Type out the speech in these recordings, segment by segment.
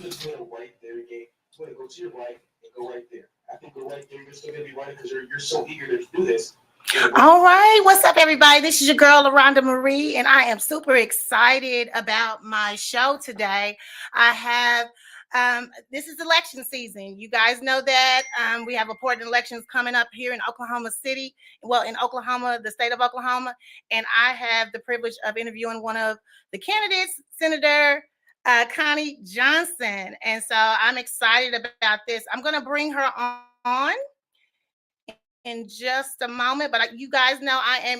Just go right there again. Just want to go to your right and go right there. I think go right there. You're still gonna be running because you're so eager to do this. All right, what's up, everybody? This is your girl LaRhonda Marie, and I am super excited about my show today. I have this is election season. You guys know that we have important elections coming up here in Oklahoma City. Well, in Oklahoma, the state of Oklahoma, and I have the privilege of interviewing one of the candidates, Senator Connie Johnson, and so I'm excited about this. I'm going to bring her on in just a moment, but you guys know I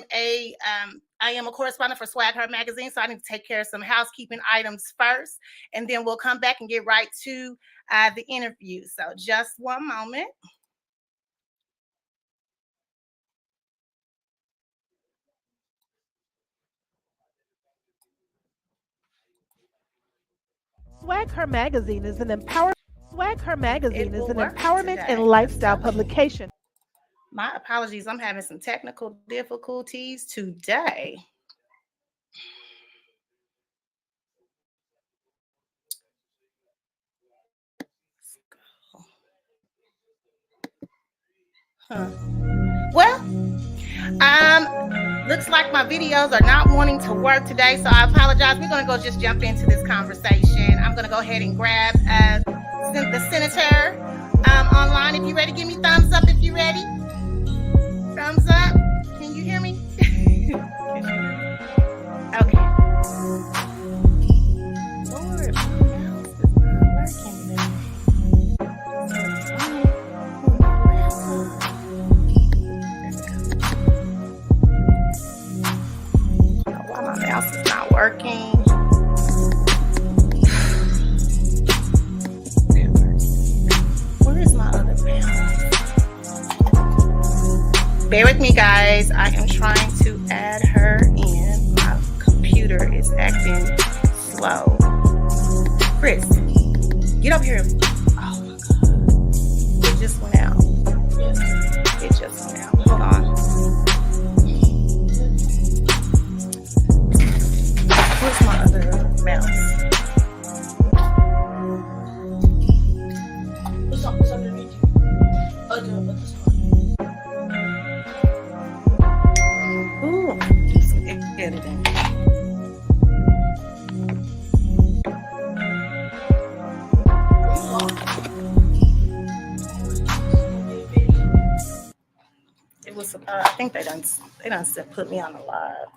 am a correspondent for Swag Her magazine, so I need to take care of some housekeeping items first, and then we'll come back and get right to the interview. So just one moment. Swag Her magazine is an empowerment and Today. lifestyle publication. My apologies, I'm having some technical difficulties today. Huh. Well, looks like my videos are not wanting to work today, so I apologize. We're going to go just jump into this conversation. I'm going to go ahead and grab the senator online. If you're ready, give me thumbs up if you're ready. Thumbs up. Can you hear me? Okay. Lord, my mouse is not working. Why my mouse is not working? Where is my other mouse? Bear with me, guys. I am trying to add her in. My computer is acting slow. Chris, get up here. Oh my God. It just went out. It just went out. Hold on. Where's my other mouse? What's underneath you? Ooh, do some editing. It was. I think they done put me on the live.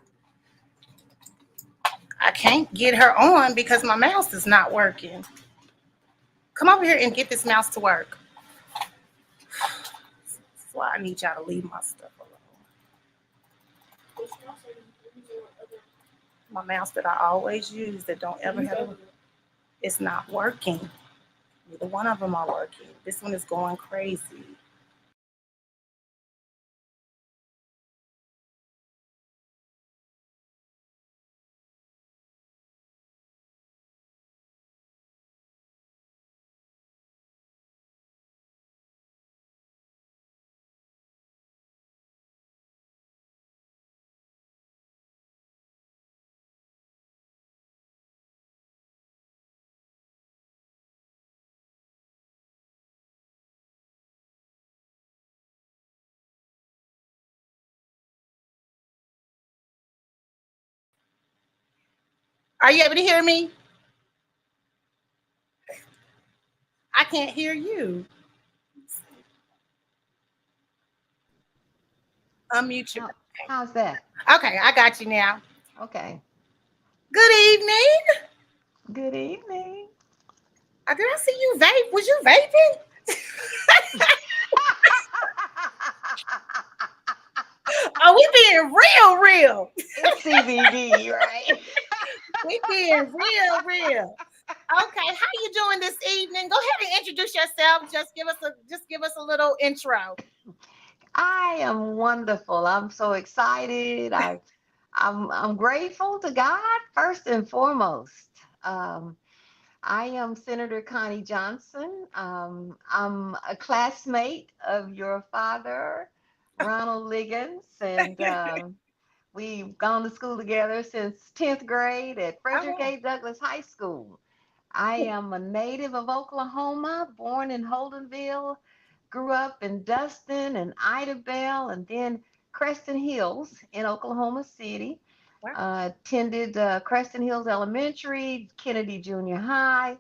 I can't get her on because my mouse is not working. Come over here and get this mouse to work. That's why I need y'all to leave my stuff alone. My mouse that I always use that don't ever have it's not working. Neither one of them are working. This one is going crazy. Are you able to hear me? I can't hear you. Unmute your. How's that? Okay, I got you now. Okay. Good evening. Good evening. Did I see you vape? Was you vaping? Oh, we being real. It's CBD, right? We being real. Okay, how you doing this evening? Go ahead and introduce yourself. Just give us a little intro. I am wonderful. I'm so excited. I'm grateful to God first and foremost. I am Senator Connie Johnson. I'm a classmate of your father, Ronald Liggins, and we've gone to school together since 10th grade at Frederick A. Douglass High School. I am a native of Oklahoma, born in Holdenville, grew up in Dustin and Idabel, and then Creston Hills in Oklahoma City. Wow. Attended Creston Hills Elementary, Kennedy Junior High,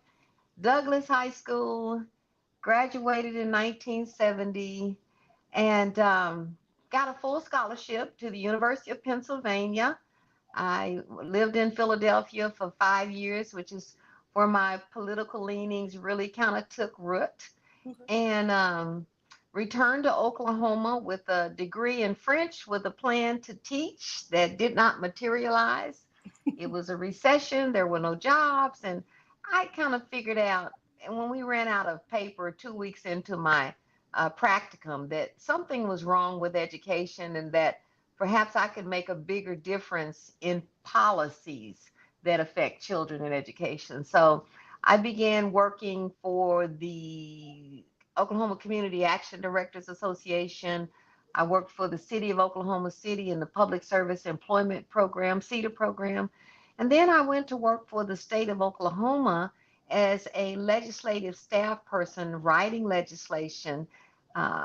Douglas High School, graduated in 1970, and got a full scholarship to the University of Pennsylvania. I lived in Philadelphia for 5 years, which is where my political leanings really kind of took root, Okay. and returned to Oklahoma with a degree in French with a plan to teach that did not materialize. It was a recession, there were no jobs, and I kind of figured out, and when we ran out of paper 2 weeks into my practicum, that something was wrong with education and that perhaps I could make a bigger difference in policies that affect children in education. So I began working for the Oklahoma Community Action Directors Association. I worked for the City of Oklahoma City in the Public Service Employment Program, CETA program. And then I went to work for the state of Oklahoma as a legislative staff person, writing legislation,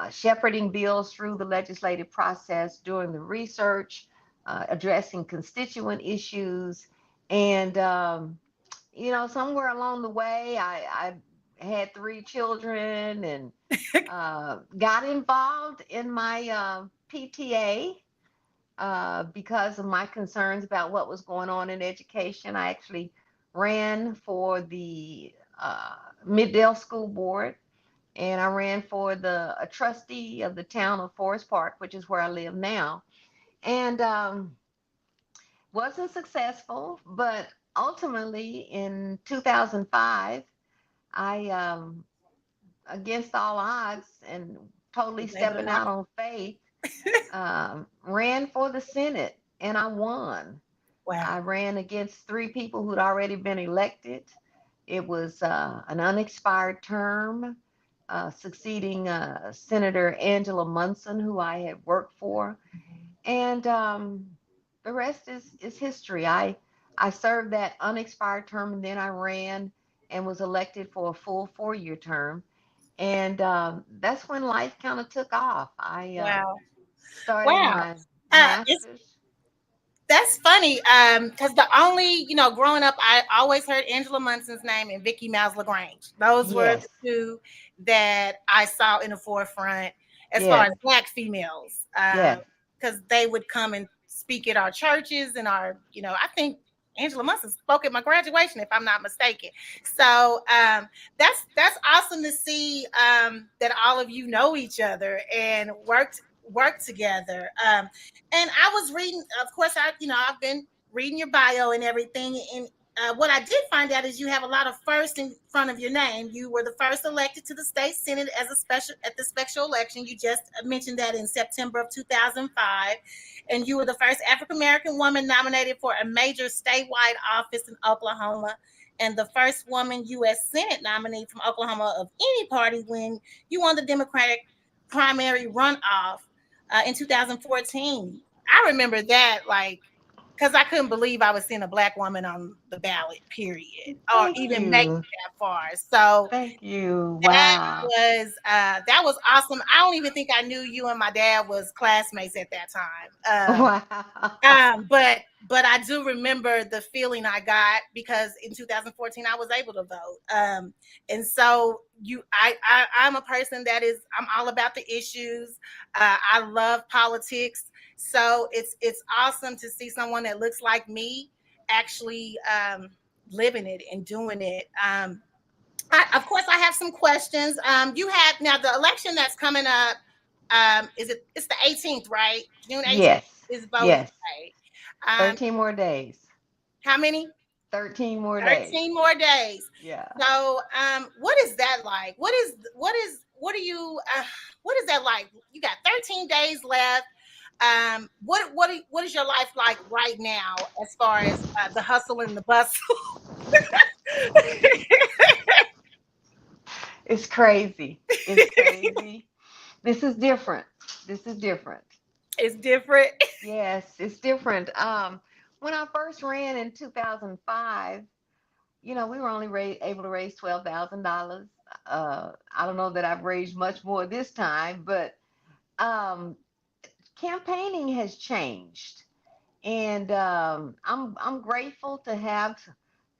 shepherding bills through the legislative process, doing the research, addressing constituent issues. And, somewhere along the way, I had 3 children and got involved in my PTA because of my concerns about what was going on in education. I actually ran for the Middale School Board, and I ran for a trustee of the town of Forest Park, which is where I live now, and wasn't successful. But ultimately, in 2005, I, against all odds and totally stepping out on faith, ran for the Senate, and I won. Wow. I ran against 3 people who'd already been elected. It was an unexpired term, succeeding Senator Angela Munson, who I had worked for. And the rest is history. I served that unexpired term, and then I ran and was elected for a full 4-year term. And that's when life kind of took off. I Wow. started Wow. my It's master's. That's funny. Because the only, growing up, I always heard Angela Munson's name and Vicky Miles LaGrange. Those were Yes. the 2 that I saw in the forefront as far Yes. as Black females. Yes. Because they would come and speak at our churches and I think Angela Munson spoke at my graduation, if I'm not mistaken. So that's awesome to see that all of you know each other and work together. And I was reading, of course, I've been reading your bio and everything. And what I did find out is you have a lot of first in front of your name. You were the first elected to the state senate at the special election. You just mentioned that in September of 2005. And you were the first African American woman nominated for a major statewide office in Oklahoma, and the first woman U.S. Senate nominee from Oklahoma of any party when you won the Democratic primary runoff in 2014. I remember that, because I couldn't believe I was seeing a Black woman on the ballot, period, or Thank even making you. that far. So Thank you. that Wow. that was awesome. I don't even think I knew you and my dad was classmates at that time. Wow. But I do remember the feeling I got because in 2014 I was able to vote. And so I'm a person I'm all about the issues. I love politics. So it's awesome to see someone that looks like me actually living it and doing it. Of course, I have some questions. You had now the election that's coming up. It's the 18th, right? June 18th Yes. is voting Yes. day. 13 more days. How many? 13 more days. 13 more days. Yeah. So, what is that like? What is what is that like? You got 13 days left. What is your life like right now as far as the hustle and the bustle? It's crazy. It's crazy. This is different. This is different. It's different. Yes, it's different. When I first ran in 2005, we were only able to raise $12,000. I don't know that I've raised much more this time, but um, campaigning has changed, and I'm grateful to have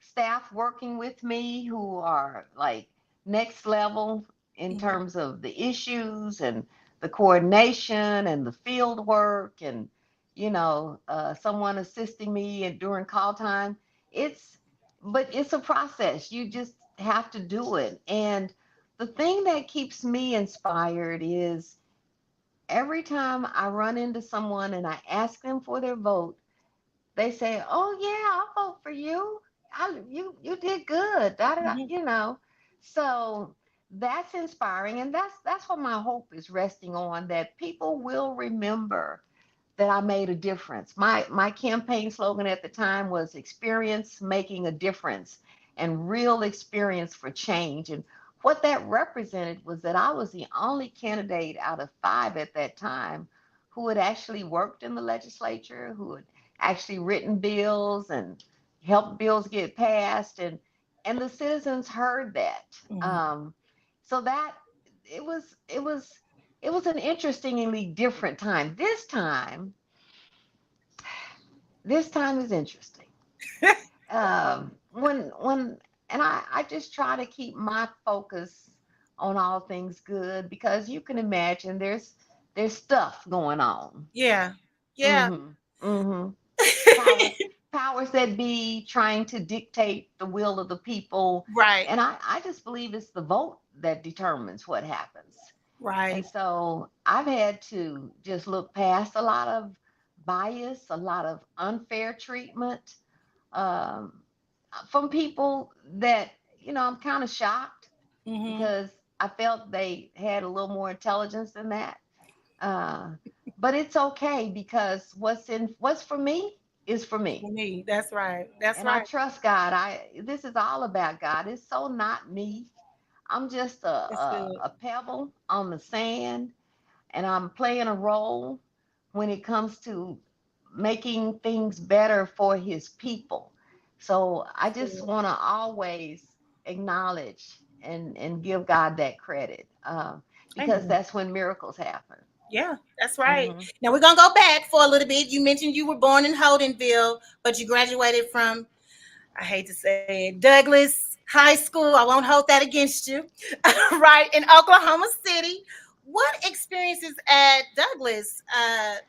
staff working with me who are like next level in terms of the issues and the coordination and the field work, and someone assisting me during call time. It's but it's a process. You just have to do it. And the thing that keeps me inspired is every time I run into someone and I ask them for their vote, they say, "Oh yeah, I'll vote for you. You did good." Da, da, da, So that's inspiring, and that's what my hope is resting on. That people will remember that I made a difference. My campaign slogan at the time was "Experience making a difference," and real experience for change. And what that represented was that I was the only candidate out of 5 at that time who had actually worked in the legislature, who had actually written bills and helped bills get passed, and the citizens heard that. So that it was it was it was an interestingly different time. This time is interesting. When and I just try to keep my focus on all things good, because you can imagine there's stuff going on. Yeah. Yeah. Mm-hmm. Powers powers that be trying to dictate the will of the people. Right. And I just believe it's the vote that determines what happens. And Right. so I've had to just look past a lot of bias, a lot of unfair treatment, um, from people that, I'm kind of shocked, Mm-hmm. because I felt they had a little more intelligence than that. Uh, but it's okay, because what's for me is for For me. me. That's right. That's And I right. trust God. This is all about God. It's so not me. I'm just a, That's a, good. a pebble on the sand, and I'm playing a role when it comes to making things better for his people. So I That's just good. want to always acknowledge and give God that credit, because Amen. that's when miracles happen. Yeah, that's right. Hmm. Now we're gonna go back for a little bit. You mentioned you were born in Holdenville, but you graduated from, I hate to say it, Douglas High School. I won't hold that against you. Right, in Oklahoma City. What experiences at Douglas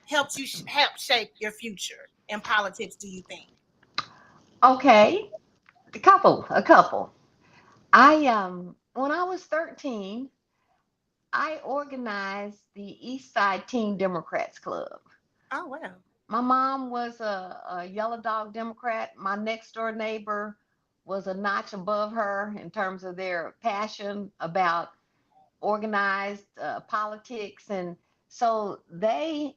helped you help shape your future in politics, do you think? Okay, a couple. I when I was 13, I organized the East Side Teen Democrats Club. Oh, wow. My mom was a yellow dog Democrat. My next door neighbor was a notch above her in terms of their passion about organized politics. And so they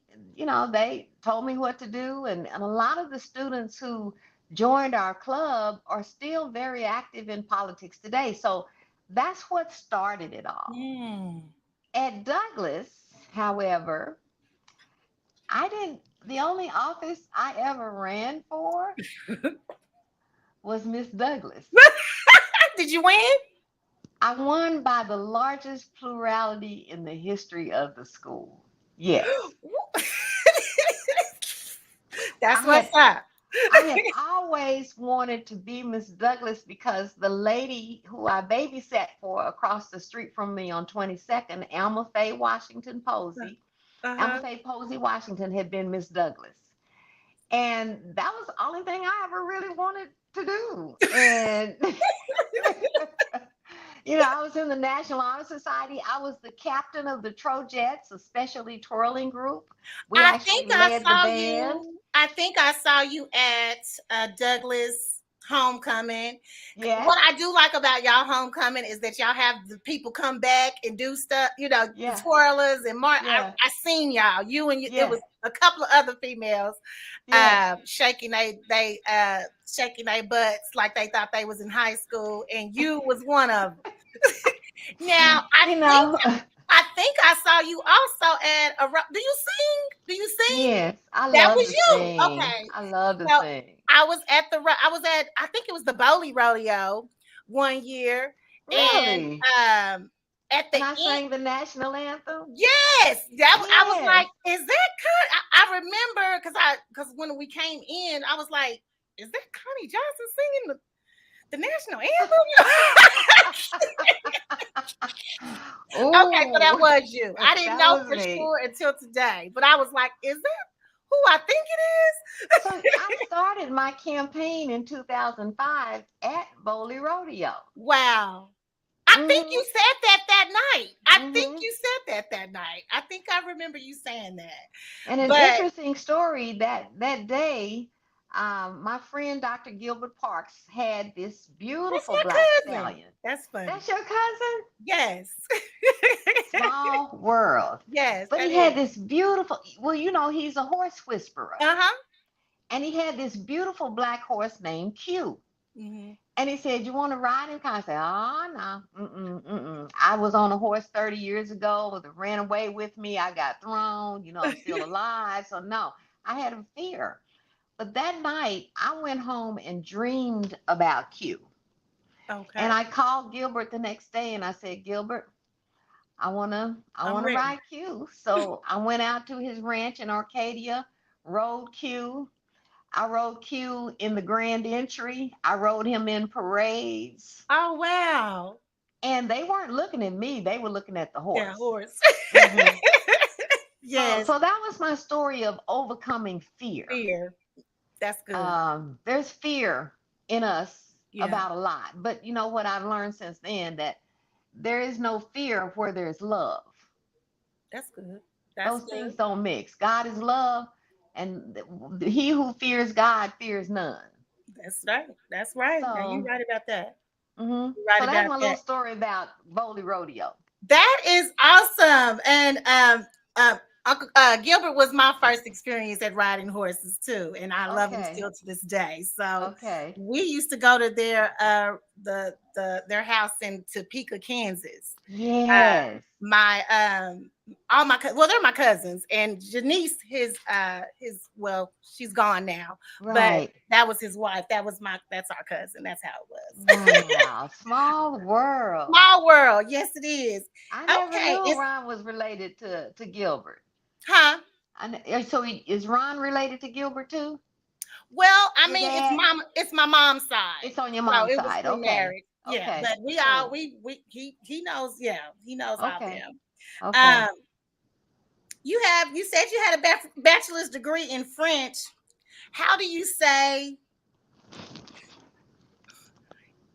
told me what to do. And a lot of the students who joined our club are still very active in politics today. So that's what started it all. Mm. At Douglas, however, the only office I ever ran for was Miss Douglas. Did you win? I won by the largest plurality in the history of the school. Yes. That's I what's had up. I had always wanted to be Miss Douglas, because the lady who I babysat for across the street from me on 22nd, Alma Uh-huh. Faye Posey Washington, had been Miss Douglas. And that was the only thing I ever really wanted to do. And I was in the National Honor Society. I was the captain of the Trojets, a specialty twirling group. We I actually think I led the saw band. you. I think I saw you at Douglas homecoming. Yes. What I do like about y'all homecoming is that y'all have the people come back and do stuff. The Yeah. twirlers and Mark. Yeah. I seen y'all. You and you. It Yes. was a couple of other females Yes. shaking their butts like they thought they was in high school, and you was one of them. Now You know, I think I saw you also at a. Do you sing? Do you sing? yes, I That love was to you. sing. Okay. I love to So sing. I think it was the Bowley Rodeo one year. And Really? at the And I end, sang the national anthem. yes, I was Yes. like, is that I remember because when we came in, I was like, is that Connie Johnson singing the national anthem? Okay, so that Oh, was you. I didn't that know was for me. sure until today, but I was like, is that who I think it So is? I started my campaign in 2005 at Bowley Rodeo. Wow. I think Hmm you said that night. I think hmm you said that night. I think I remember you saying that. And an But interesting story that day, my friend Dr. Gilbert Parks had this that's beautiful black my cousin. stallion. That's funny. That's your cousin? Yes. Small world. Yes, But that he had is. this beautiful, well, he's a horse whisperer. Uh-huh. And he had this beautiful black horse named Q. Mm-hmm. And he said, "You want to ride him?" I said, "Oh, no. Mm-mm. I was on a horse 30 years ago. It ran away with me. I got thrown. I'm still alive. So, no, I had a fear. But that night, I went home and dreamed about Q. And Okay. I called Gilbert the next day and I said, "Gilbert, I I'm wanna ready. ride Q." So I went out to his ranch in Arcadia, rode Q. I rode Q in the grand entry. I rode him in parades. Oh wow. And they weren't looking at me, they were looking at the Yeah, horse. horse. hmm So, Yes. so that was my story of overcoming fear. Fear. That's good. There's fear in us Yeah. about a lot, but you know what I've learned since then, that there is no fear where there's love. That's good. That's Those good. things don't mix. God is love, and he who fears God fears none. That's right. That's right. Now you So, right about that. You right so that's about my little that. story about Bowley Rodeo. That is awesome. And Uncle Gilbert was my first experience at riding horses too, and I love him Okay, still to this day. So okay, we used to go to their house in Topeka, Kansas. yes, My all my well, they're my cousins, and Janice, his well, she's gone now, but right. that was his wife. That's our cousin. That's how it was. Wow, small world. Small world. Yes, it is. I never Okay, knew it's Ron was related to Gilbert. huh. So is Ron related to Gilbert too? Well, I Your mean, dad? it's my mom's side. It's on your So mom's it was side. through Okay. marriage. Yeah, Okay. but we all Cool. he knows, yeah, he knows all Okay. them. Okay. Um you said you had a bachelor's degree in French. How do you say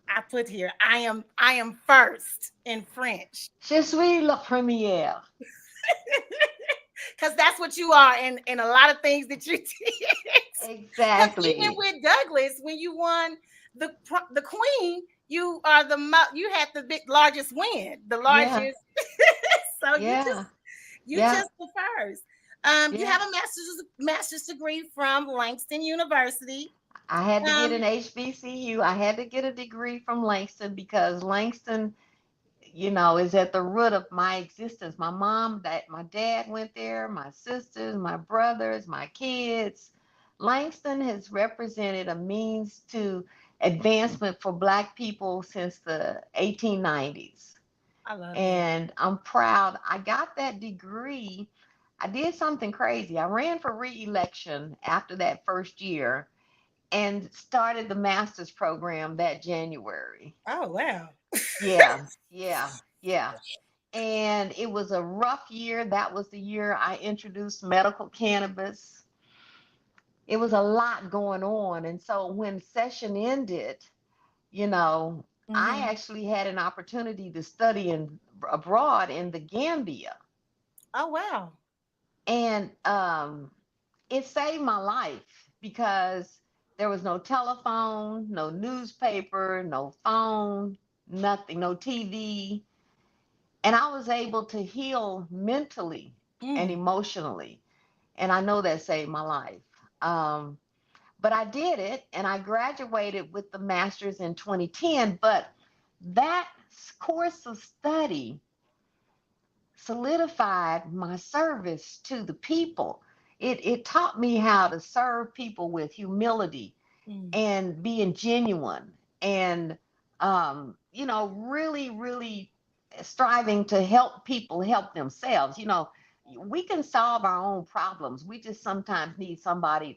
I put here I am first in French? Je suis la première. Because that's what you are in a lot of things that you did. Because even Exactly. with Douglas, when you won the Queen, you had the largest win, the Yeah. largest. So Yeah. you Yeah. just the first. You Yeah. have a master's degree from Langston University. I had to get Um, an HBCU. I had to get a degree from Langston because Langston, is at the root of my existence. My dad went there, my sisters, my brothers, my kids. Langston has represented a means to advancement for Black people since the 1890s. I love that. And I'm proud. I got that degree. I did something crazy. I ran for re-election after that first year and started the master's program that January. Oh wow. Yeah, yeah, yeah. And it was a rough year. That was the year I introduced medical cannabis. It was a lot going on. And so when session ended, I Hmm. actually had an opportunity to study abroad in the Gambia. Oh wow. And it saved my life because there was no telephone, no newspaper, no phone, nothing, no TV. And I was able to heal mentally and Mm. emotionally. And I know that saved my life. Um, but I did it and I graduated with the master's in 2010. But that course of study solidified my service to the people. It taught me how to serve people with humility and being genuine and, really, really striving to help people help themselves. We can solve our own problems. We just sometimes need somebody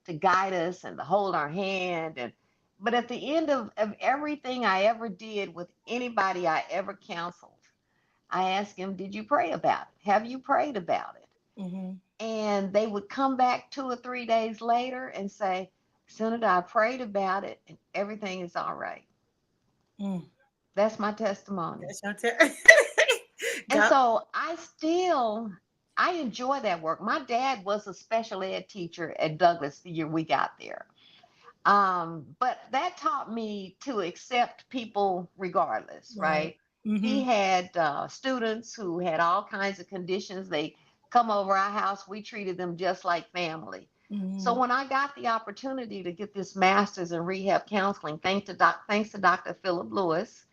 to guide us and to hold our hand. But at the end of everything I ever did with anybody I ever counseled, I asked him, did you pray about it? Have you prayed about it? Mm-hmm. And they would come back 2 or 3 days later and say, Senator, I prayed about it and everything is all right. Mm. That's my testimony. That's your And so I enjoy that work. My dad was a special ed teacher at Douglas the year we got there. But that taught me to accept people regardless, right? Mm-hmm. He had students who had all kinds of conditions. They come over our house. We treated them just like family. Mm-hmm. So when I got the opportunity to get this master's in rehab counseling, thanks to Dr. Philip Lewis,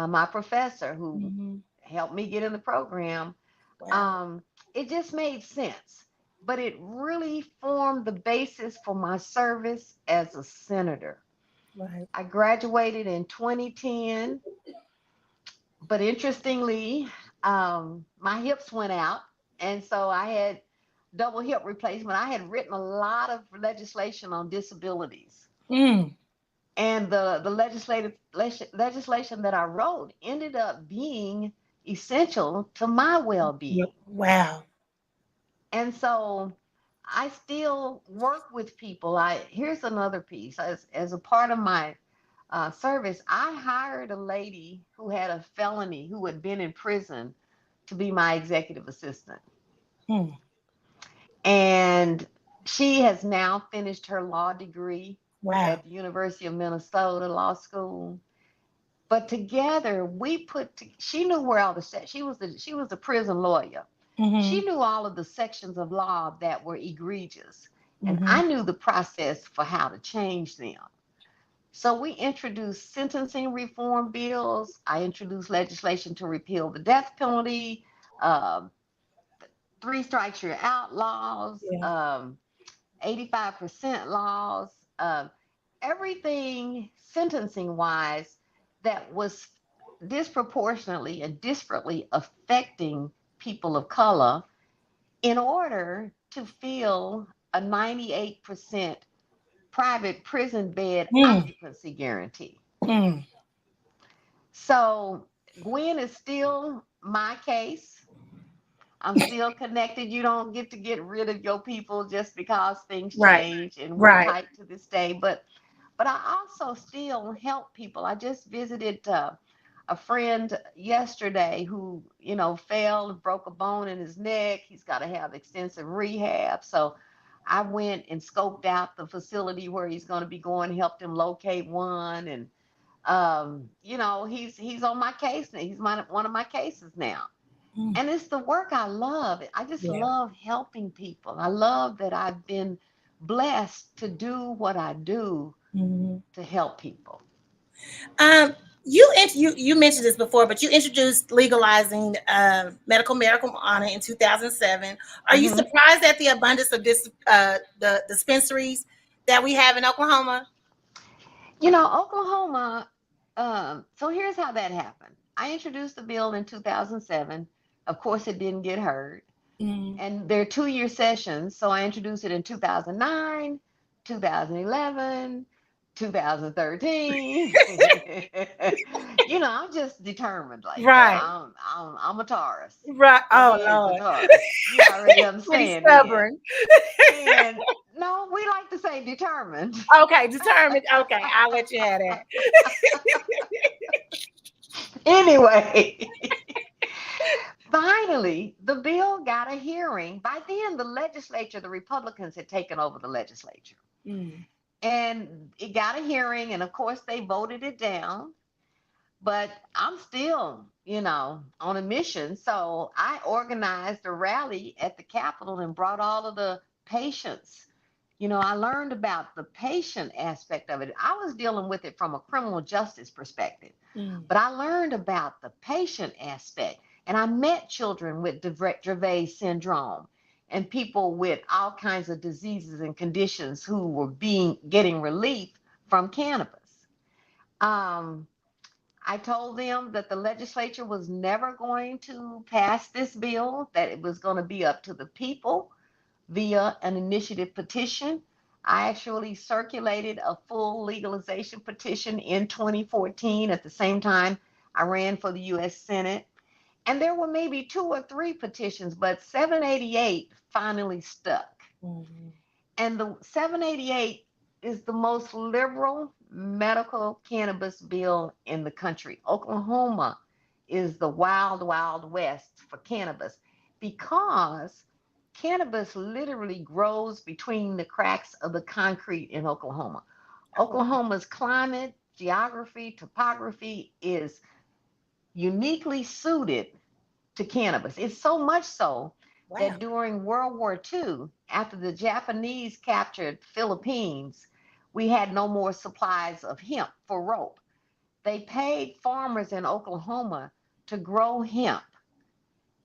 my professor who Mm-hmm. helped me get in the program, Wow. it just made sense. But it really formed the basis for my service as a senator. Right. I graduated in 2010, but interestingly, my hips went out, and so I had double hip replacement. I had written a lot of legislation on disabilities. Mm. And the legislation that I wrote ended up being essential to my well-being. Wow. And so I still work with people. Here's another piece. As a part of my service, I hired a lady who had a felony, who had been in prison, to be my executive assistant. Mm. And she has now finished her law degree Wow. at the University of Minnesota Law School. But together she knew where all she was the prison lawyer. Mm-hmm. She knew all of the sections of law that were egregious, and Mm-hmm. I knew the process for how to change them. So we introduced sentencing reform bills. I introduced legislation to repeal the death penalty, uh, 3 strikes you're out laws, Yeah. 85% laws, everything sentencing wise that was disproportionately and disparately affecting people of color in order to fill a 98% private prison bed Mm. occupancy guarantee. Mm. So Gwen is still my case. I'm still connected. You don't get to get rid of your people just because things Right. change, and we're Right. tight to this day. But I also still help people. I just visited a friend yesterday who, fell and broke a bone in his neck. He's got to have extensive rehab. So I went and scoped out the facility where he's going to be going, helped him locate one, and he's on my case now. He's one of my cases now. Mm. And it's the work I love. I just Yeah. love helping people. I love that I've been blessed to do what I do Mm-hmm. to help people. You mentioned this before, but you introduced legalizing medical marijuana in 2007. Are you Mm-hmm. surprised at the abundance of the dispensaries that we have in Oklahoma? Oklahoma, so here's how that happened. I introduced the bill in 2007. Of course, it didn't get heard. Mm. And they're 2-year sessions. So I introduced it in 2009, 2011, 2013. I'm just determined like that. Right. I'm a Taurus. Right. Oh What is a Lord. Taurus? You already Pretty understand then. stubborn. And no, we like to say determined. Okay, determined. Okay, I'll let you have that. Anyway, finally, the bill got a hearing. By then, the Republicans had taken over the legislature. Mm. And it got a hearing, and of course, they voted it down. But I'm still, on a mission. So I organized a rally at the Capitol and brought all of the patients. I learned about the patient aspect of it. I was dealing with it from a criminal justice perspective, Mm. but I learned about the patient aspect. And I met children with Dravet syndrome. and people with all kinds of diseases and conditions who were getting relief from cannabis. I told them that the legislature was never going to pass this bill, that it was going to be up to the people via an initiative petition. I actually circulated a full legalization petition in 2014. At the same time, I ran for the U.S. Senate. And there were maybe 2 or 3 petitions, but 788 finally stuck. Mm-hmm. And the 788 is the most liberal medical cannabis bill in the country. Oklahoma is the wild, wild west for cannabis because cannabis literally grows between the cracks of the concrete in Oklahoma. Oklahoma's climate, geography, topography is uniquely suited to cannabis. It's so much so that during World War II, after the Japanese captured Philippines, we had no more supplies of hemp for rope. They paid farmers in Oklahoma to grow hemp,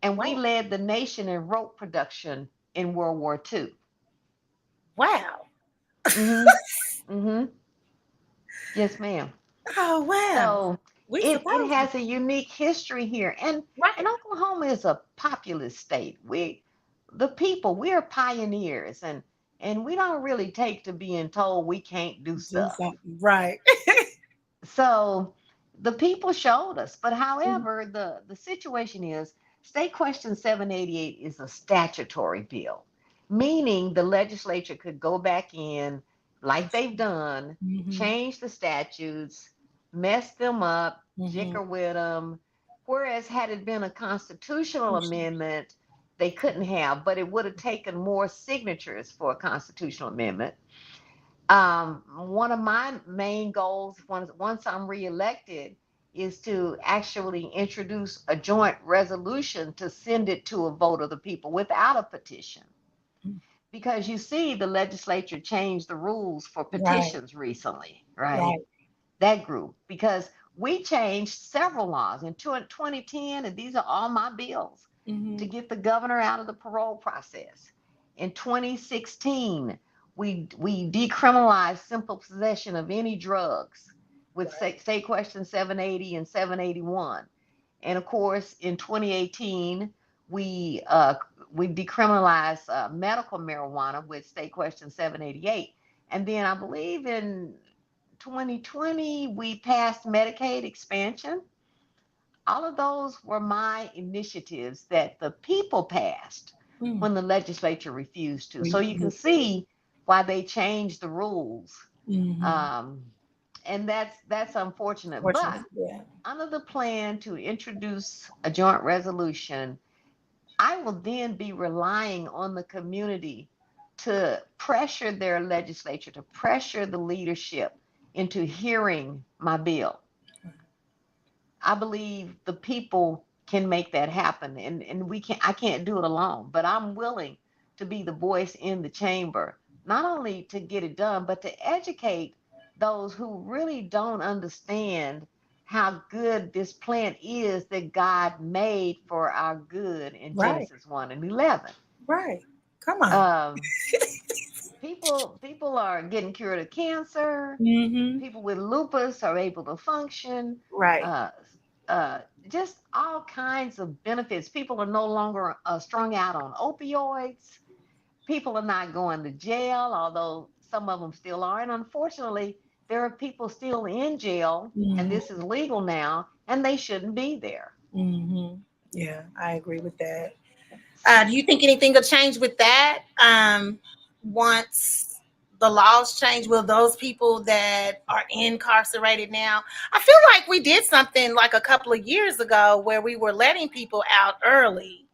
and we led the nation in rope production in World War II. Wow. Mm-hmm. Mm-hmm. Yes, ma'am. Oh, wow. So it has a unique history here. And Oklahoma is a populous state. We are pioneers, and we don't really take to being told we can't do stuff. Right. So the people showed us. But however, the situation is State Question 788 is a statutory bill, meaning the legislature could go back in like they've done, change the statutes, mess them up, jicker with them. Whereas had it been a constitutional amendment, they couldn't have, but it would have taken more signatures for a constitutional amendment. One of my main goals once I'm reelected is to actually introduce a joint resolution to send it to a vote of the people without a petition. Because you see, the legislature changed the rules for petitions recently, right? That group, because we changed several laws in 2010, and these are all my bills, to get the governor out of the parole process. In 2016, we decriminalized simple possession of any drugs with State Question 780 and 781. And of course, in 2018, we decriminalized medical marijuana with State Question 788. And then I believe in 2020, we passed Medicaid expansion. All of those were my initiatives that the people passed when the legislature refused to. So you can see why they changed the rules. And that's unfortunate. But under the plan to introduce a joint resolution, I will then be relying on the community to pressure their legislature, to pressure the leadership into hearing my bill. I believe the people can make that happen, and I can't do it alone, but I'm willing to be the voice in the chamber, not only to get it done, but to educate those who really don't understand how good this plant is that God made for our good in Genesis 1 and 11. Right. Come on. People are getting cured of cancer. People with lupus are able to function. Right. Just all kinds of benefits. People are no longer strung out on opioids. People are not going to jail, although some of them still are. And unfortunately, there are people still in jail, and this is legal now, and they shouldn't be there. Yeah, I agree with that. Do you think anything will change with that? Once the laws change, will those people that are incarcerated now? I feel like we did something like a couple of years ago where we were letting people out early.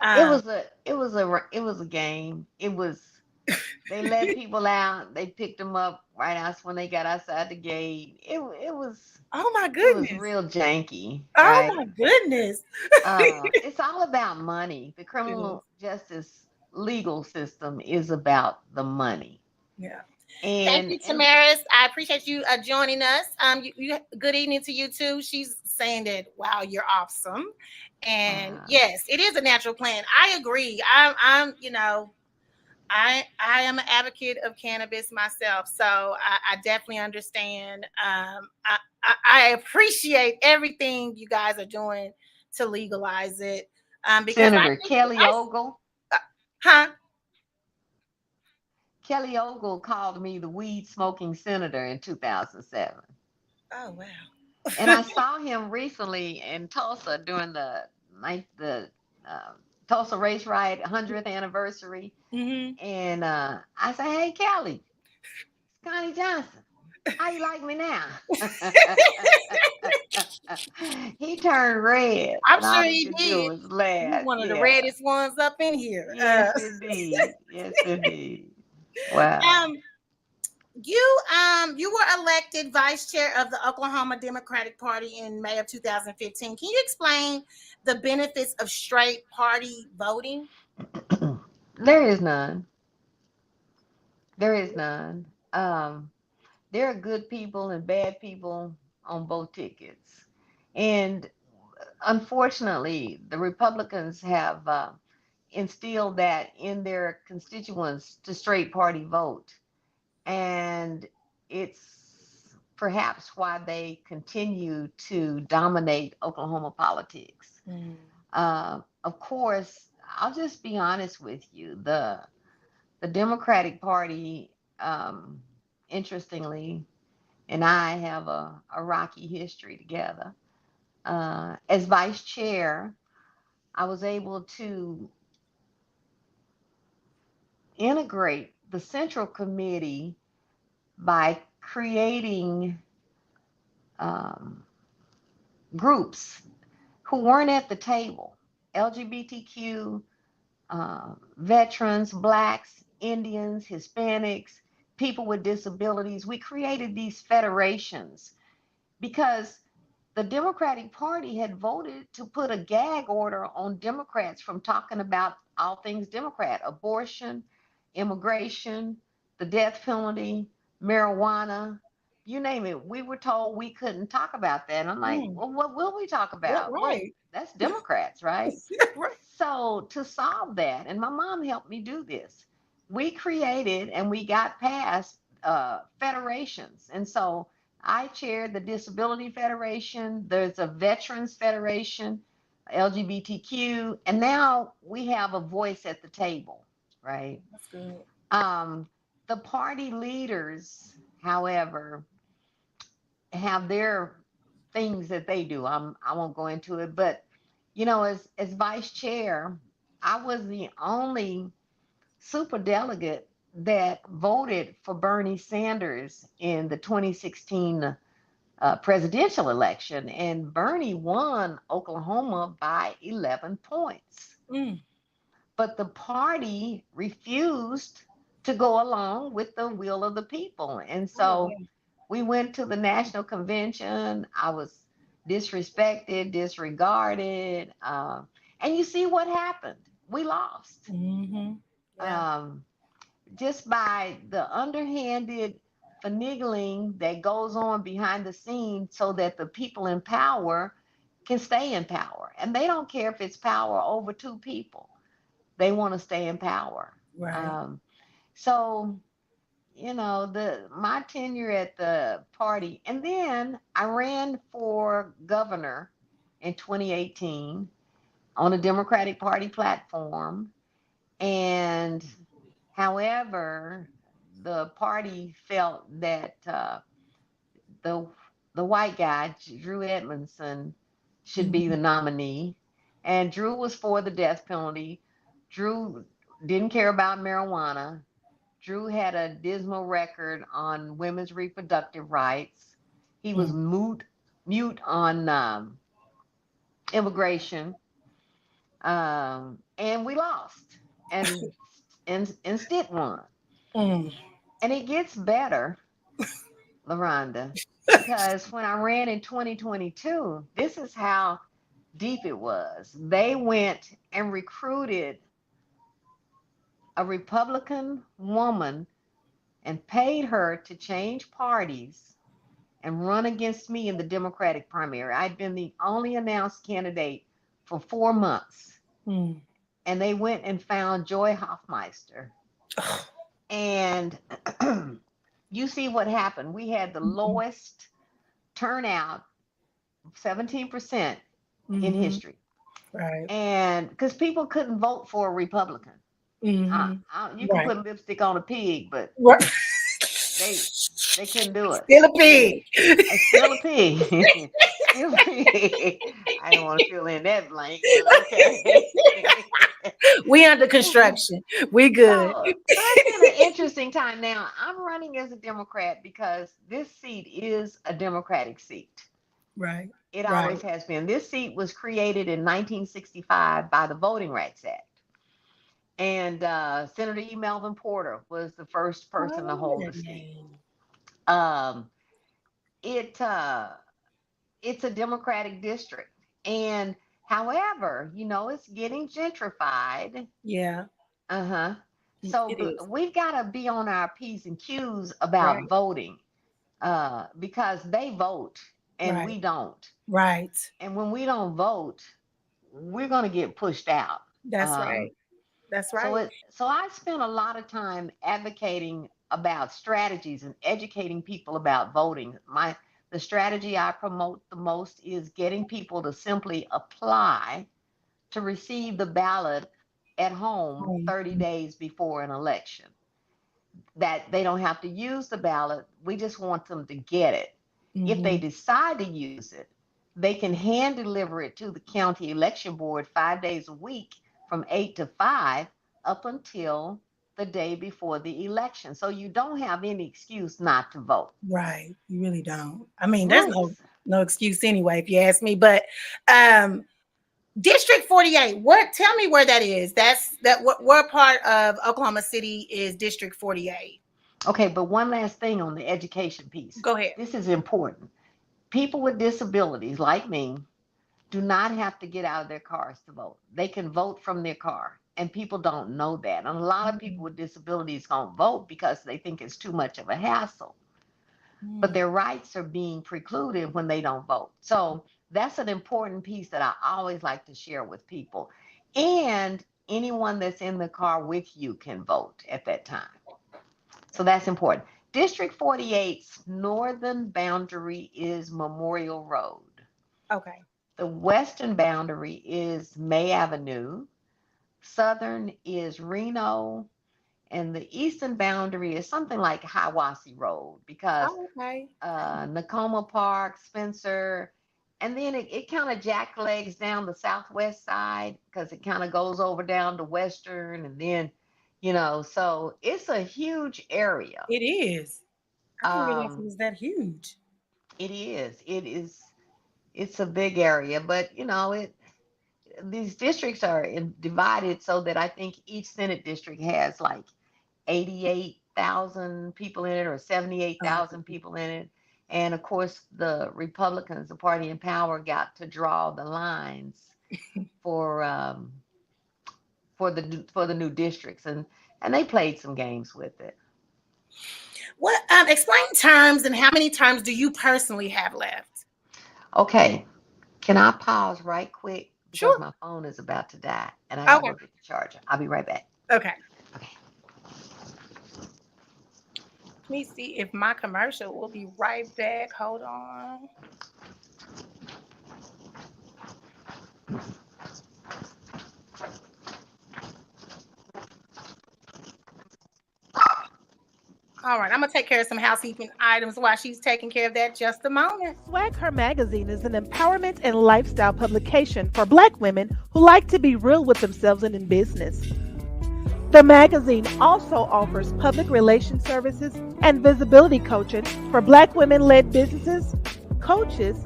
It was a game. They let people out. They picked them up right out when they got outside the gate. It was. Oh my goodness! It was real janky. Oh my goodness! It's all about money. The criminal justice legal system is about the money. Yeah. And thank you, Tamaris. I appreciate you joining us. Good evening to you too. She's saying that, wow, you're awesome. And Wow. yes, it is a natural plant. I agree. I'm I am an advocate of cannabis myself, so I definitely understand. I appreciate everything you guys are doing to legalize it. Because I Senator think Kelly Ogle. huh? Kelly Ogle called me the weed smoking senator in 2007. Oh wow. And I saw him recently in Tulsa during the uh, Tulsa race riot 100th anniversary. Hmm. And I said, "Hey, Kelly, it's Connie Johnson. How you like me now?" He turned red, I'm and sure all he he could do did. was He's laugh. one of the Yeah. reddest ones up in here. Yes, indeed. Yes, indeed. Wow. Um, you were elected vice chair of the Oklahoma Democratic Party in May of 2015. Can you explain the benefits of straight party voting? There is none. There is none. There are good people and bad people on both tickets. And unfortunately, the Republicans have instilled that in their constituents to straight party vote. And it's perhaps why they continue to dominate Oklahoma politics. Mm. Of course, I'll just be honest with you. The Democratic Party, interestingly, and I have a rocky history together. As vice chair, I was able to integrate the Central Committee by creating um, groups who weren't at the table: LGBTQ, veterans, blacks, Indians, Hispanics, people with disabilities. We created these federations because the Democratic Party had voted to put a gag order on Democrats from talking about all things Democrat: abortion, immigration, the death penalty, marijuana, you name it. We were told we couldn't talk about that. And I'm like, Mm. well, what will we talk about? What? Right. That's Democrats, right? Right. So to solve that, and my mom helped me do this, we created and we got past federations. And so I chaired the Disability Federation. There's a Veterans Federation, LGBTQ, and now we have a voice at the table, right? That's good. Um, the party leaders, however, have their things that they do. I won't go into it, but as vice chair, I was the only super delegate that voted for Bernie Sanders in the 2016 presidential election, and Bernie won Oklahoma by 11 points. Mm. But the party refused to go along with the will of the people. And Oh, so wow. we went to the national convention. I was disrespected, disregarded. And you see what happened. We lost. Mm-hmm. Yeah. Um, just by the underhanded finagling that goes on behind the scenes so that the people in power can stay in power. And they don't care if it's power over two people. They want to stay in power. Right. So my tenure at the party, and then I ran for governor in 2018 on a Democratic Party platform. And however, the party felt that the the white guy, Drew Edmondson, should be the Mhm. nominee. And Drew was for the death penalty. Drew didn't care about marijuana. Drew had a dismal record on women's reproductive rights. He was Mm. mute on immigration, and we lost, and Stitt won. Mm. And it gets better, LaRhonda, because when I ran in 2022, this is how deep it was. They went and recruited a Republican woman and paid her to change parties and run against me in the Democratic primary. I'd been the only announced candidate for 4 months. Mm. And they went and found Joy Hoffmeister. And you see what happened. We had the lowest turnout, 17% in history. Right. And because people couldn't vote for a Republican. You can put lipstick on a pig, but they couldn't do it. Still a pig. Still a pig. Still a pig. I don't want to fill in that blank, but okay. We under construction. We good. So it's been an interesting time. Now, I'm running as a Democrat because this seat is a Democratic seat. Right. It always has been. This seat was created in 1965 by the Voting Rights Act. And Senator E. Melvin Porter was the first person to hold the seat. It's a Democratic district. And however, it's getting gentrified. Yeah. So we've got to be on our P's and Q's about voting because they vote and we don't. Right. And when we don't vote, we're going to get pushed out. That's right. That's right. So I spent a lot of time advocating about strategies and educating people about voting. The strategy I promote the most is getting people to simply apply to receive the ballot at home 30 days before an election. That they don't have to use the ballot. We just want them to get it. If they decide to use it, they can hand deliver it to the county election board 5 days a week from 8 to 5 up until the day before the election. So you don't have any excuse not to vote. Right. You really don't. I mean, there's no excuse anyway, if you ask me. But District 48, tell me where that is. What part of Oklahoma City is District 48? Okay, but one last thing on the education piece. Go ahead. This is important. People with disabilities like me do not have to get out of their cars to vote. They can vote from their car, and people don't know that. And a lot of people with disabilities don't vote because they think it's too much of a hassle. But their rights are being precluded when they don't vote. So that's an important piece that I always like to share with people. And anyone that's in the car with you can vote at that time. So that's important. District 48's northern boundary is Memorial Road. Okay. The western boundary is May Avenue. Southern is Reno. And the eastern boundary is something like Hiawassee Road because Nakoma Park, Spencer, and then it kind of jacklegs down the southwest side because it kind of goes over down to western and then, so it's a huge area. It is. I didn't realize it was that huge. It is. It's a big area, but these districts are divided so that I think each Senate district has like 88,000 people in it or 78,000 people in it. And of course, the Republicans, the party in power, got to draw the lines for the new districts, and they played some games with it. What? Explain terms and how many terms do you personally have left? Okay, can I pause right quick because sure. My phone is about to die, and I gotta go get the charger. I'll be right back. Okay. Let me see if my commercial will be right back. Hold on. All right, I'm going to take care of some housekeeping items while she's taking care of that. Just a moment. Swag Her Magazine is an empowerment and lifestyle publication for Black women who like to be real with themselves and in business. The magazine also offers public relations services and visibility coaching for Black women-led businesses, coaches,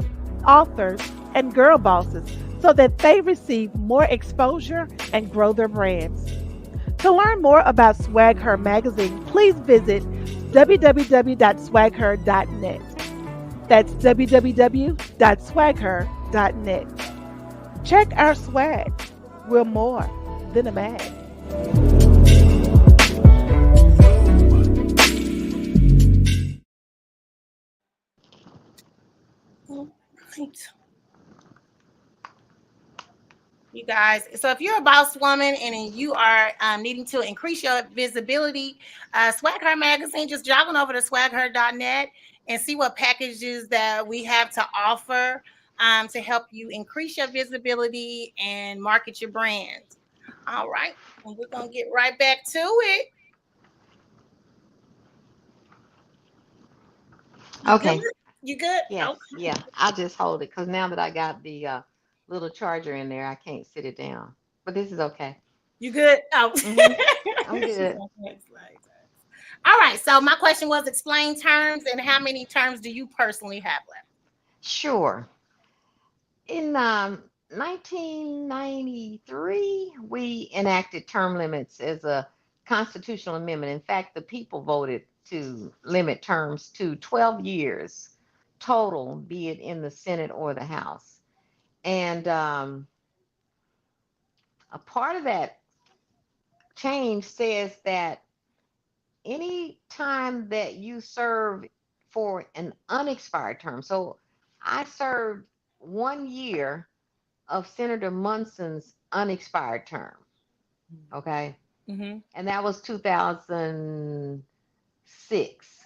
authors, and girl bosses so that they receive more exposure and grow their brands. To learn more about Swag Her Magazine, please visit www.swagher.net. That's www.swagher.net. Check our swag. We're more than a mag. You guys. So if you're a boss woman and you are needing to increase your visibility, Swag Her Magazine, just jog on over to swagher.net and see what packages that we have to offer to help you increase your visibility and market your brand. All right. And we're going to get right back to it. You good? Okay. You good? Yes. Okay. Yeah. I'll just hold it because now that I got the little charger in there, I can't sit it down. But this is okay. You good? Oh. Hmm. I'm She's good. like, "Next slide." All right. So my question was explain terms and how many terms do you personally have left? Sure. In 1993, we enacted term limits as a constitutional amendment. In fact, the people voted to limit terms to 12 years total, be it in the Senate or the House. And a part of that change says that any time that you serve for an unexpired term, so I served 1 year of Senator Munson's unexpired term. Okay. Mm-hmm. And that was 2006.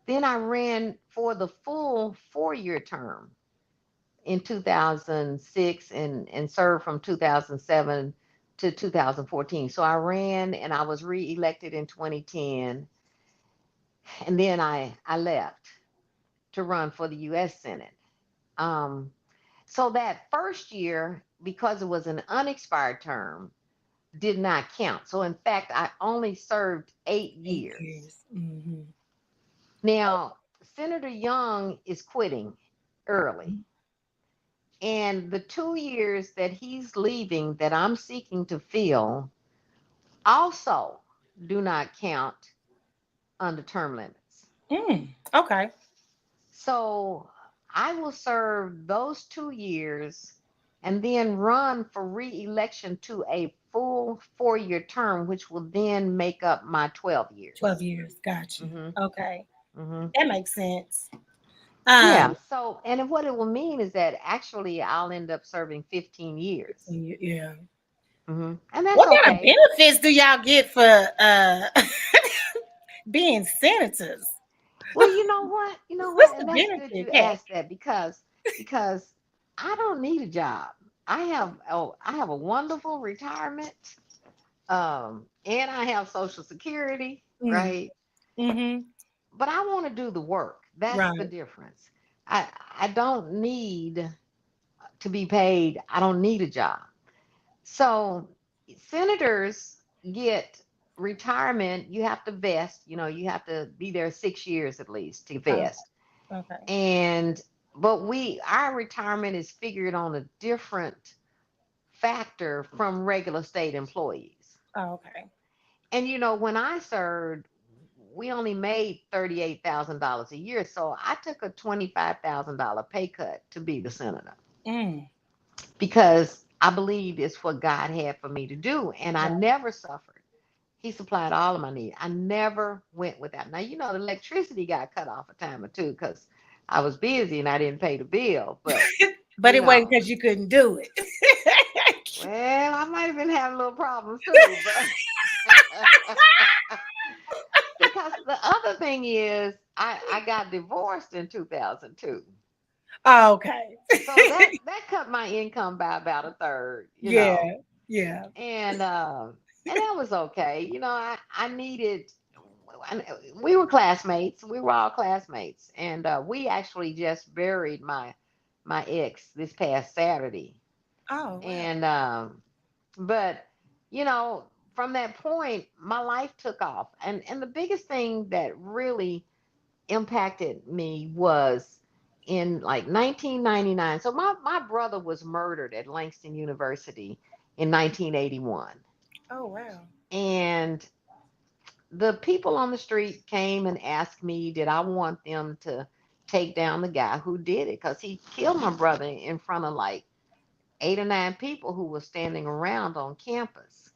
Then I ran for the full 4 year term in 2006 and served from 2007 to 2014. So I ran and I was reelected in 2010. And then I left to run for the U.S. Senate. Um, so that first year, because it was an unexpired term, did not count. So in fact, I only served 8 years. Mm-hmm. Now, Senator Young is quitting early. And the 2 years that he's leaving that I'm seeking to fill also do not count under term limits. Okay. So I will serve those 2 years and then run for re-election to a full 4 year term, which will then make up my 12 years. 12 years. Gotcha. Hmm. Okay. Hmm. That makes sense. Yeah. So, and what it will mean is that actually I'll end up serving 15 years. Yeah. Hmm. And that's What kind of okay. benefits do y'all get for being senators? Well, you know what? You know What's what? the And that's good benefit? you Yeah. asked that because I don't need a job. I have a wonderful retirement. And I have Social Security, right? Mm-hmm. But I want to do the work. That's the Right. difference. I don't need to be paid. I don't need a job. So senators get retirement. You have to vest. You have to be there 6 years at least to Oh, vest. okay. And but our retirement is figured on a different factor from regular state employees. Oh, okay. And when I served, we only made $38,000 a year. So I took a $25,000 pay cut to be the senator Mm. because I believed it's what God had for me to do. And I Right. never suffered. He supplied all of my needs. I never went without. Now, the electricity got cut off a time or two because I was busy and I didn't pay the bill. But, But it wasn't because you couldn't do it. well, I might have been having little problems too. But because the other thing is, I got divorced in 2002. Oh, okay. So that cut my income by about a third, Yeah. Yeah. and that was okay. I needed. We were classmates. We were all classmates, and we actually just buried my ex this past Saturday. Oh, wow. And but from that point, my life took off, and the biggest thing that really impacted me was in like 1999. So my brother was murdered at Langston University in 1981. Oh, wow. And the people on the street came and asked me, did I want them to take down the guy who did it? Because he killed my brother in front of like 8 or 9 people who were standing around on campus.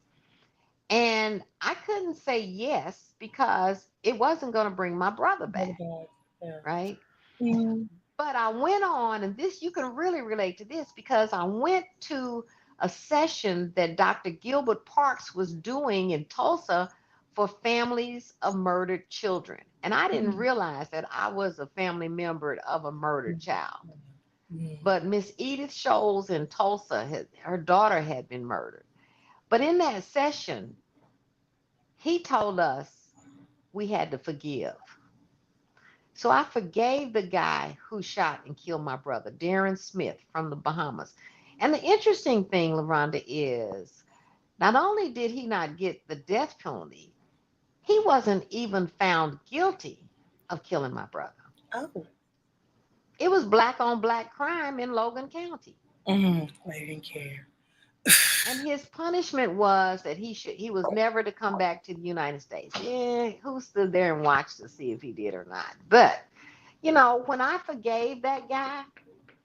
And I couldn't say yes because it wasn't going to bring my brother Really back, bad. Yeah. right? Mhm. But I went on, and this, you can really relate to this because I went to a session that Dr. Gilbert Parks was doing in Tulsa for families of murdered children. And I didn't realize that I was a family member of a murdered child. But Miss Edith Scholes in Tulsa, her daughter had been murdered. But in that session, he told us we had to forgive. So I forgave the guy who shot and killed my brother, Darren Smith from the Bahamas. And the interesting thing, LaRhonda, is not only did he not get the death penalty, he wasn't even found guilty of killing my brother. Oh. It was black on black crime in Logan County. I didn't care. And his punishment was that he was never to come back to the United States. Yeah, who stood there and watched to see if he did or not? But, you know, when I forgave that guy,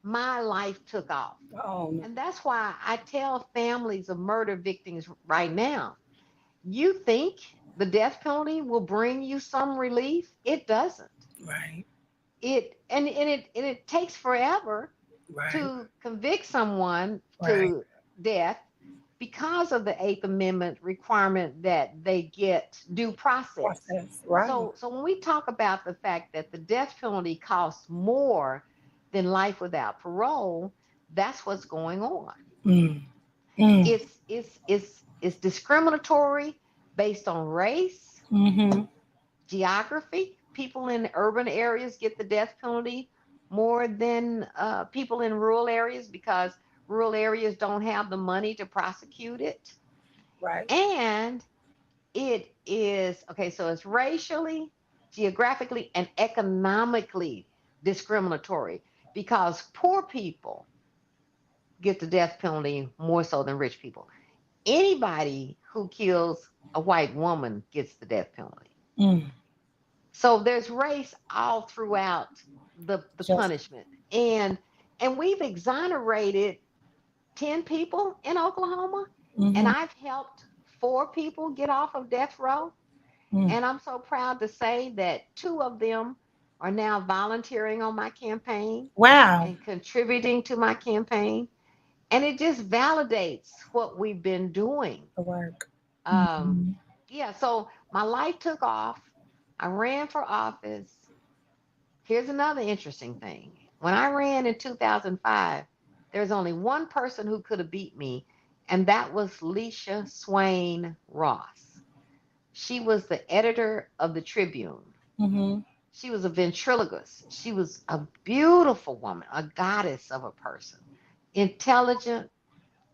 my life took off. Oh, no. And that's why I tell families of murder victims right now, you think the death penalty will bring you some relief? It doesn't. Right. It takes forever to convict someone to death because of the Eighth Amendment requirement that they get due process. Right. So when we talk about the fact that the death penalty costs more than life without parole, that's what's going on. It's discriminatory based on race, geography. People in urban areas get the death penalty more than people in rural areas because rural areas don't have the money to prosecute it. Right. And it is, okay, so it's racially, geographically, and economically discriminatory because poor people get the death penalty more so than rich people. Anybody who kills a white woman gets the death penalty. So there's race all throughout the punishment. And we've exonerated 10 people in Oklahoma, and I've helped 4 people get off of death row. And I'm so proud to say that 2 of them are now volunteering on my campaign. Wow. And contributing to my campaign. And it just validates what we've been doing. The work. Yeah, so my life took off. I ran for office. Here's another interesting thing. When I ran in 2005, there was only one person who could have beat me, and that was Leisha Swain Ross. She was the editor of the Tribune. She was a ventriloquist. She was a beautiful woman, a goddess of a person, intelligent,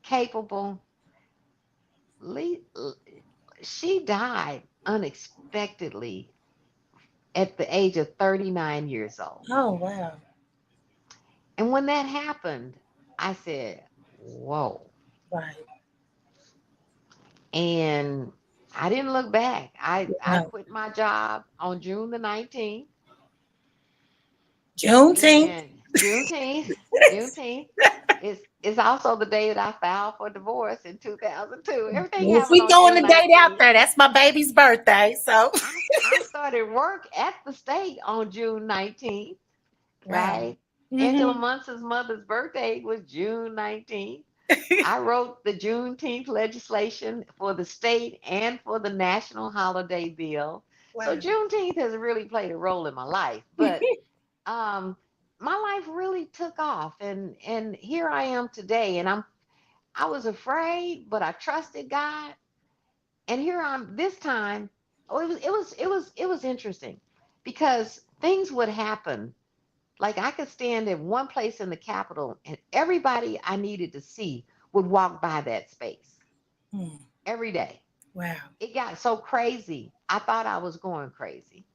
capable. She died unexpectedly at the age of 39 years old. Oh, wow. And when that happened, I said, whoa. Right. And I didn't look back. I quit my job on June the 19th. Juneteenth. Juneteenth. It's also the day that I filed for divorce in 2002. Everything If we throwing the date out there, that's my baby's birthday. So I started work at the state on June 19th, right? Wow. Angela Munson's mother's birthday was June 19th. I wrote the Juneteenth legislation for the state and for the national holiday bill. Wow. So Juneteenth has really played a role in my life. But my life really took off, and here I am today. And I was afraid, but I trusted God. And here I'm this time. It was interesting because things would happen. Like I could stand in one place in the Capitol and everybody I needed to see would walk by that space every day. Wow. It got so crazy. I thought I was going crazy.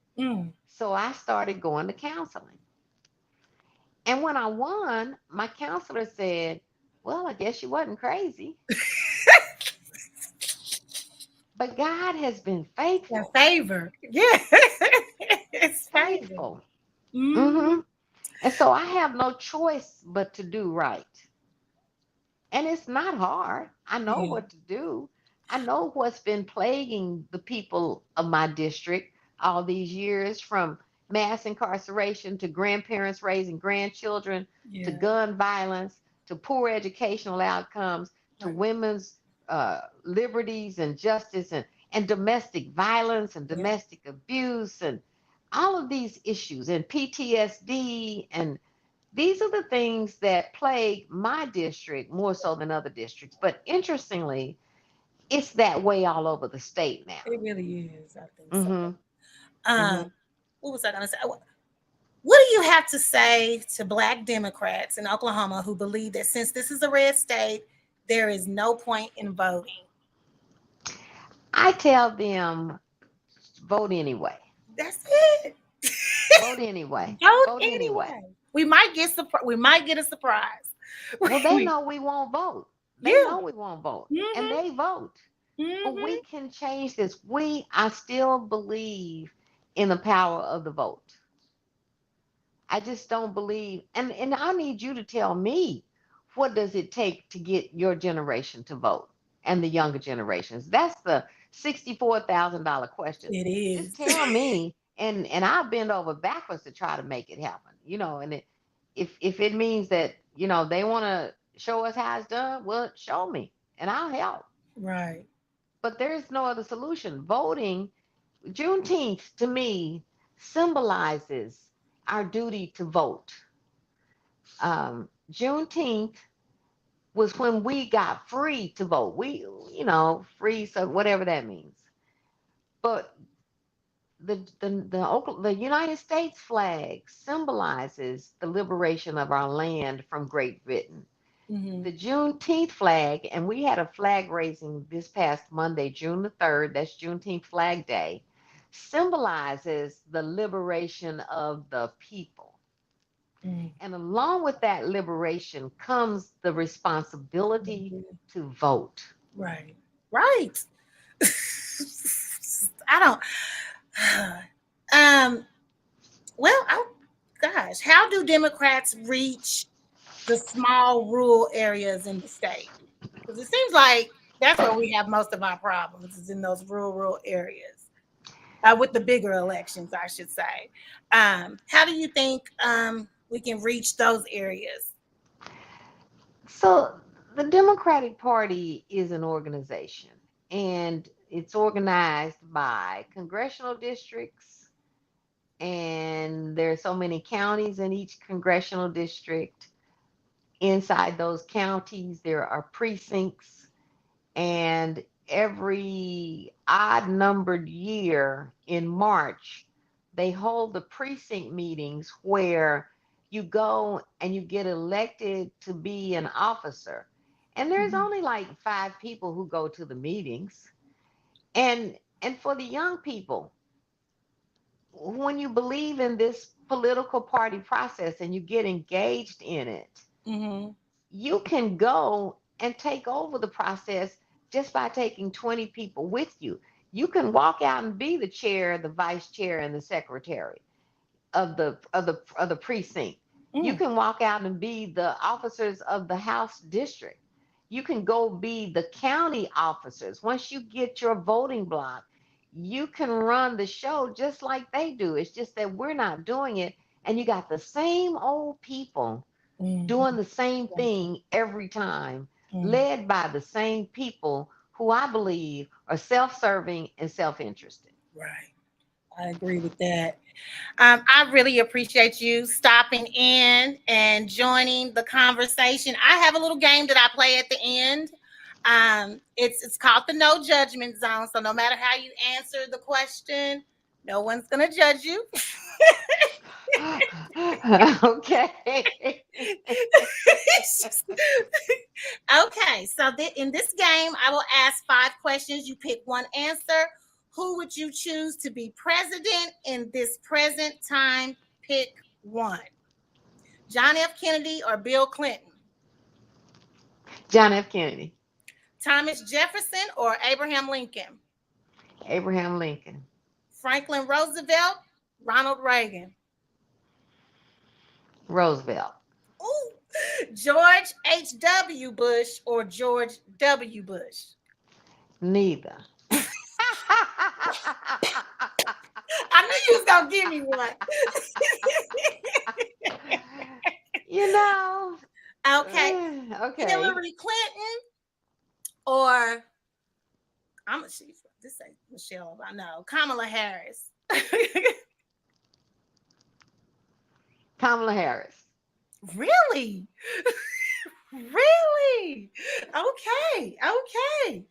So I started going to counseling. And when I won, my counselor said, well, I guess you wasn't crazy. But God has been faithful. Favor. Yeah. It's faithful. And so I have no choice but to do right. And it's not hard. I know what to do. I know what's been plaguing the people of my district all these years, from mass incarceration to grandparents raising grandchildren, to gun violence, to poor educational outcomes, to women's liberties and justice and domestic violence and domestic abuse and all of these issues and PTSD. And these are the things that plague my district more so than other districts. But interestingly, it's that way all over the state now. It really is. I think Mm-hmm. so. What was I going to say? What do you have to say to Black Democrats in Oklahoma who believe that since this is a red state, there is no point in voting? I tell them, vote anyway. That's it. Vote anyway. Vote anyway. We might get a surprise. Well, they know we won't vote. They know we won't vote, and they vote. But we can change this. I still believe in the power of the vote. I just don't believe, and I need you to tell me, what does it take to get your generation to vote and the younger generations? That's the $64,000 question. It is. Just tell me, and I'll bend over backwards to try to make it happen. And if it means that they want to show us how it's done, well, show me, and I'll help. Right. But there's no other solution. Voting, Juneteenth, to me, symbolizes our duty to vote. Juneteenth was when we got free to vote. Free, so whatever that means. But the United States flag symbolizes the liberation of our land from Great Britain. Mm-hmm. The Juneteenth flag, and we had a flag raising this past Monday, June the 3rd, that's Juneteenth Flag Day, symbolizes the liberation of the people. And along with that liberation comes the responsibility to vote. Right. Gosh, how do Democrats reach the small rural areas in the state? Because it seems like that's where we have most of our problems, is in those rural areas. With the bigger elections, I should say. How do you think we can reach those areas? So the Democratic Party is an organization, and it's organized by congressional districts, and there are so many counties in each congressional district. Inside those counties, there are precincts, and every odd numbered year in March, they hold the precinct meetings where you go and you get elected to be an officer. And there's only like 5 people who go to the meetings. And for the young people, when you believe in this political party process and you get engaged in it, you can go and take over the process just by taking 20 people with you. You can walk out and be the chair, the vice chair, and the secretary of the precinct. You can walk out and be the officers of the House district. You can go be the county officers. Once you get your voting block, you can run the show just like they do. It's just that we're not doing it. And you got the same old people doing the same thing every time, led by the same people who I believe are self-serving and self-interested. Right. I agree with that. I really appreciate you stopping in and joining the conversation. I have a little game that I play at the end. It's called the No Judgment Zone. So no matter how you answer the question, no one's going to judge you. Okay. Okay. So in this game, I will ask 5 questions. You pick one answer. Who would you choose to be president in this present time? Pick one. John F. Kennedy or Bill Clinton? John F. Kennedy. Thomas Jefferson or Abraham Lincoln? Abraham Lincoln. Franklin Roosevelt, Ronald Reagan? Roosevelt. Ooh. George H.W. Bush or George W. Bush? Neither. I knew you was gonna give me one. You know. Okay. Okay. Hillary Clinton or this ain't Michelle. I know Kamala Harris. Kamala Harris. Really? Really? Okay. Okay.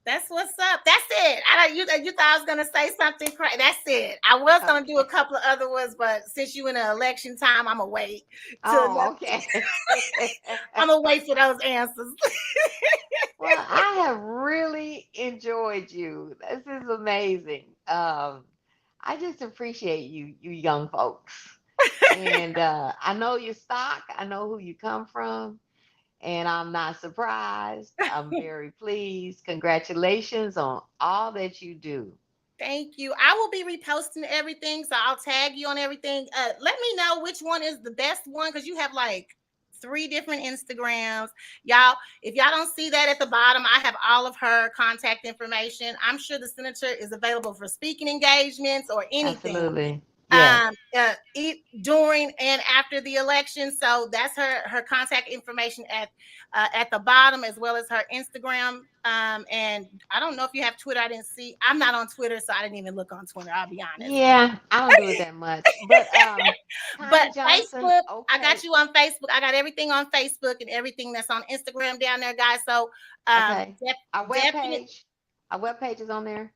That's what's up. That's it. You thought I was gonna say something crazy. That's it. I was gonna do a couple of other ones, but since you in an election time, I'm gonna wait. Okay. I'm gonna wait for those answers. Well, I have really enjoyed you. This is amazing. I just appreciate you young folks. And I know your stock. I know who you come from. And I'm not surprised. I'm very pleased. Congratulations on all that you do. Thank you. I will be reposting everything, so I'll tag you on everything. Let me know which one is the best one, because you have like 3 different Instagrams. Y'all, if y'all don't see that at the bottom, I have all of her contact information. I'm sure the senator is available for speaking engagements or anything. Absolutely. Yes. During and after the election. So that's her contact information at the bottom, as well as her Instagram. And I don't know if you have Twitter. I didn't see. I'm not on Twitter, so I didn't even look on Twitter. I'll be honest. Yeah, I don't do it that much. But but Johnson, Facebook, okay. I got you on Facebook. I got everything on Facebook and everything that's on Instagram down there, guys. So okay. Our webpage is on there.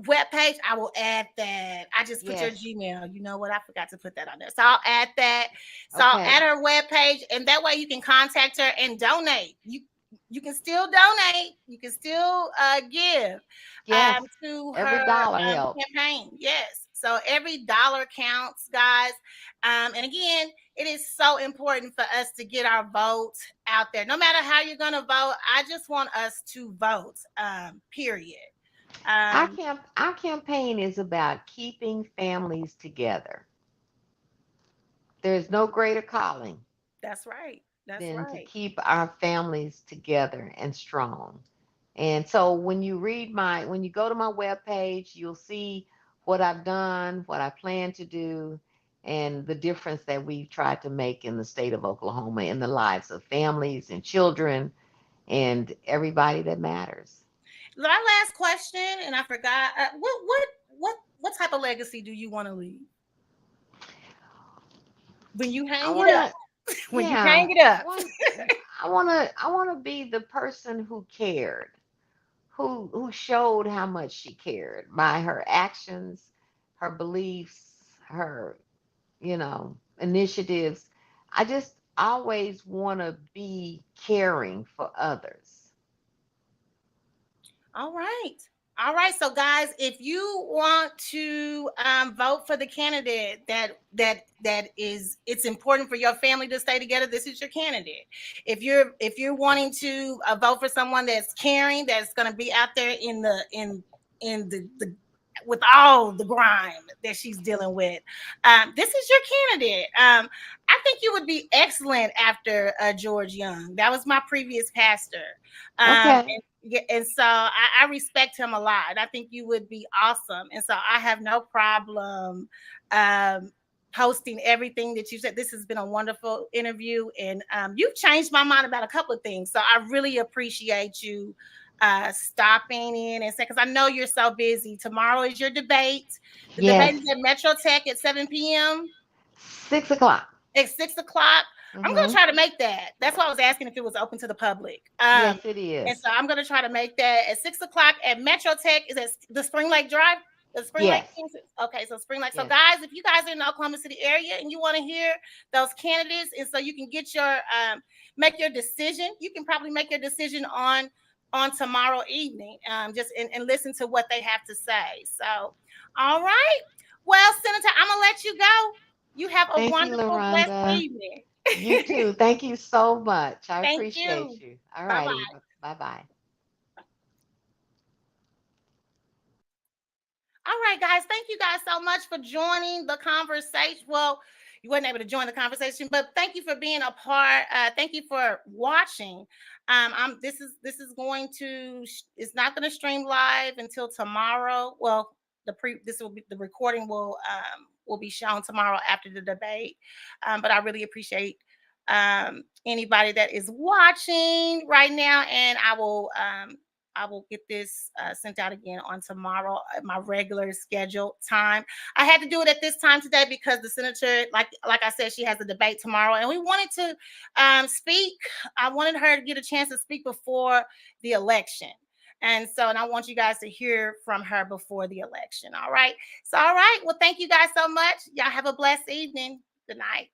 Webpage, I will add that. I just put your Gmail. You know what? I forgot to put that on there. So I'll add that. So I'll add her webpage, and that way you can contact her and donate. You can still donate. You can still give to her every dollar helps. campaign. Yes. So every dollar counts, guys. And again, it is so important for us to get our vote out there. No matter how you're going to vote, I just want us to vote, period. Our campaign is about keeping families together. There's no greater calling. That's right. Than to keep our families together and strong. And so when you go to my webpage, you'll see what I've done, what I plan to do, and the difference that we've tried to make in the state of Oklahoma in the lives of families and children and everybody that matters. My last question, and I forgot. What type of legacy do you want to leave when you hang it up? When you hang it up, I want to be the person who cared, who showed how much she cared by her actions, her beliefs, her initiatives. I just always want to be caring for others. All right. So guys, if you want to vote for the candidate it's important for your family to stay together, this is your candidate. If you're wanting to vote for someone that's caring, that's going to be out there in the with all the grime that she's dealing with, this is your candidate. I think you would be excellent after George Young. That was my previous pastor. And so I respect him a lot. I think you would be awesome. And so I have no problem posting everything that you said. This has been a wonderful interview. And you've changed my mind about a couple of things. So I really appreciate you stopping in and saying, because I know you're so busy. Tomorrow is your debate. The debate is at Metro Tech at 7 p.m. 6 o'clock. At 6 o'clock. I'm going to try to make that. That's why I was asking if it was open to the public. Yes, it is. And so I'm going to try to make that at 6 o'clock at Metro Tech. Is it the Spring Lake Drive? The Spring Lake? Okay, so Spring Lake. So guys, if you guys are in the Oklahoma City area and you want to hear those candidates, and so you can get your make your decision, you can probably make your decision on tomorrow evening. Just and listen to what they have to say. So, all right. Well, Senator, I'm going to let you go. You have a wonderful, blessed evening. You too. Thank you so much. I appreciate you. All righty. Bye-bye. All right, guys. Thank you guys so much for joining the conversation. Well, you weren't able to join the conversation, but thank you for being a part. Thank you for watching. This is going to. It's not going to stream live until tomorrow. Well, the recording will be shown tomorrow after the debate. But I really appreciate anybody that is watching right now, and I will get this sent out again on tomorrow at my regular scheduled time. I had to do it at this time today because the senator, like I said, she has a debate tomorrow, and we wanted to speak. I wanted her to get a chance to speak before the election. And I want you guys to hear from her before the election. All right. All right. Well, thank you guys so much. Y'all have a blessed evening. Good night.